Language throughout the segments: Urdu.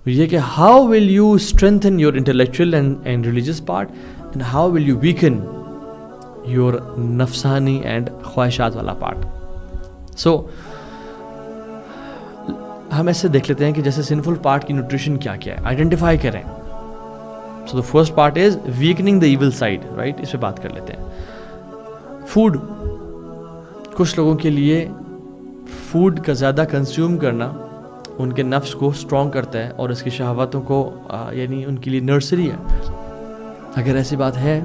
یہ کہ how will you strengthen your intellectual and religious part and how will you weaken your نفسانی اینڈ خواہشات والا پارٹ. سو ہم ایسے دیکھ لیتے ہیں کہ جیسے سنفل پارٹ کی نیوٹریشن کیا کیا ہے, آئیڈینٹیفائی کریں. So the first part is weakening the evil side, right, اس پہ بات کر لیتے ہیں. فوڈ, کچھ لوگوں کے لیے فوڈ کا زیادہ کنزیوم کرنا ان کے نفس کو اسٹرانگ کرتا ہے اور اس کی شہواتوں کو یعنی ان کے لیے نرسری ہے. اگر ایسی بات ہے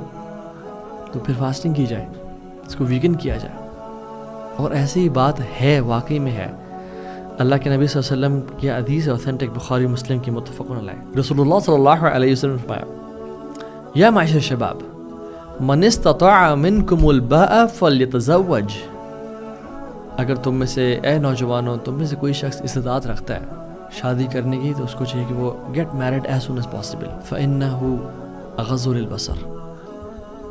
تو پھر فاسٹنگ کی جائے, اس کو ویکن کیا جائے. اور ایسی بات ہے, واقعی میں ہے. اللہ کے نبی صلی اللہ علیہ وسلم کی حدیث اوتھینٹک بخاری مسلم کی متفق علیہ. رسول اللہ صلی اللہ علیہ وسلم نے فرمایا, یا معاشر الشباب من استطاع منکم الباء فلیتزوج. اگر تم میں سے, اے نوجوانوں, تم میں سے کوئی شخص استطاعت رکھتا ہے شادی کرنے کی تو اس کو چاہیے کہ وہ get married as soon as possible. فإنہ اغض للبصر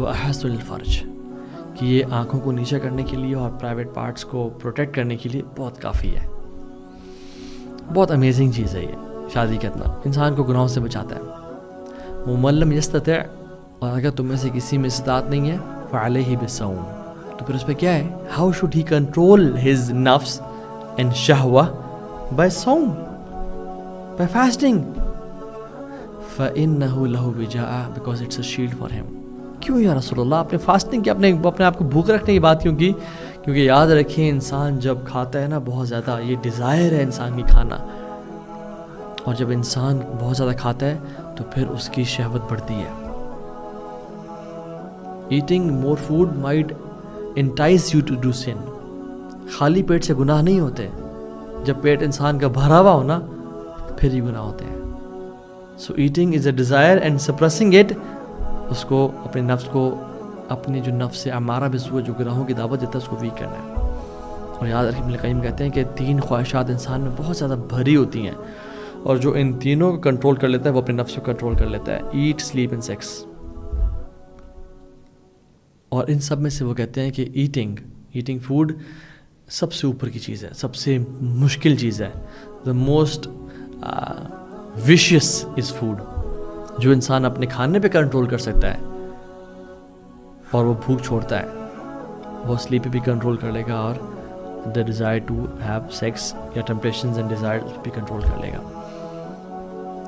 واحس للفرج, کہ یہ آنکھوں کو نیچے کرنے کے لیے اور پرائیویٹ پارٹس کو پروٹیکٹ کرنے کے لیے بہت کافی ہے. بہت امیزنگ چیز ہے یہ شادی کرنا, انسان کو گناہوں سے بچاتا ہے. ومن لم یستطع, اور اگر تم میں سے کسی میں استطاعت نہیں ہے, فعلیہ بالصوم, تو پھر اس پہ کیا ہے, how should he control his نفس اینڈ شہوہ, بائی صوم, بائی فاسٹنگ. فإنہ لہ وجاء, because it's a shield for him. کیوں یا رسول اللہ, آپ نے فاسٹنگ کی, اپنے آپ کو بھوک رکھنے کی بات کیوں کی؟ کیونکہ یاد رکھیں, انسان جب کھاتا ہے نا بہت زیادہ, یہ ڈیزائر ہے انسان کی کھانا, اور جب انسان بہت زیادہ کھاتا ہے تو پھر اس کی شہوت بڑھتی ہے. Eating more food might entice you to do sin. خالی پیٹ سے گناہ نہیں ہوتے, جب پیٹ انسان کا بھرا ہوا ہونا پھر ہی گناہ ہوتے ہیں. So eating is a desire and suppressing it, اس کو اپنے نفس کو, اپنے جو نفس امارہ بالسوء جو گناہوں کی دعوت دیتا ہے اس کو ویک کرنا ہے. اور یاد رکھیں, ابن القیم کہتے ہیں کہ 3 خواہشات انسان میں بہت زیادہ بھری ہوتی ہیں, اور جو ان تینوں کو کنٹرول کر لیتا ہے وہ اپنے نفس کو کنٹرول کر لیتا ہے. Eat, sleep and sex. اور ان سب میں سے وہ کہتے ہیں کہ ایٹنگ فوڈ سب سے اوپر کی چیز ہے, سب سے مشکل چیز ہے. The most vicious is food. جو انسان اپنے کھانے پہ کنٹرول کر سکتا ہے اور وہ بھوک چھوڑتا ہے, وہ سلیپ پہ بھی کنٹرول کر لے گا, اور the desire to have sex یا ٹیمپٹیشنز اینڈ ڈیزائر بھی کنٹرول کر لے گا.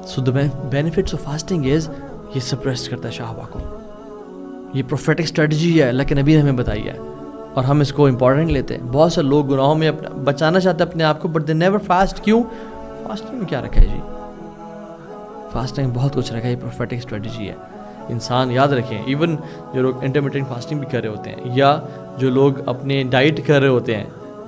So the benefits of fasting is, یہ سپریس کرتا ہے شہوہ کو. یہ پروفیٹک اسٹریٹجی ہے, اللہ کے نبی نے ہمیں بتائی ہے, اور ہم اس کو امپورٹنٹ لیتے ہیں. بہت سے لوگ گناہوں میں بچانا چاہتے ہیں اپنے آپ کو, بٹ دے نیور فاسٹ. کیوں؟ فاسٹنگ میں کیا رکھا ہے جی, فاسٹنگ بہت کچھ رکھا ہے, یہ پروفیٹک اسٹریٹجی ہے. انسان یاد رکھیں, ایون جو لوگ انٹرمیٹنٹ فاسٹنگ بھی کر رہے ہوتے ہیں, یا جو لوگ اپنے ڈائٹ کر رہے ہوتے ہیں,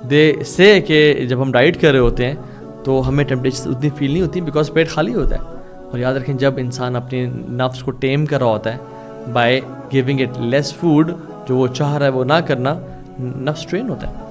دے سے کہ جب ہم ڈائٹ کر رہے ہوتے ہیں تو ہمیں ٹیمپٹیشن اتنی فیل نہیں ہوتی, بیکاز پیٹ خالی ہوتا ہے. اور یاد رکھیں, جب انسان اپنے نفس کو ٹیم کر رہا ہوتا ہے by giving it less food, جو وہ چاہ رہا ہے وہ نہ کرنا, نفس ٹرین ہوتا ہے.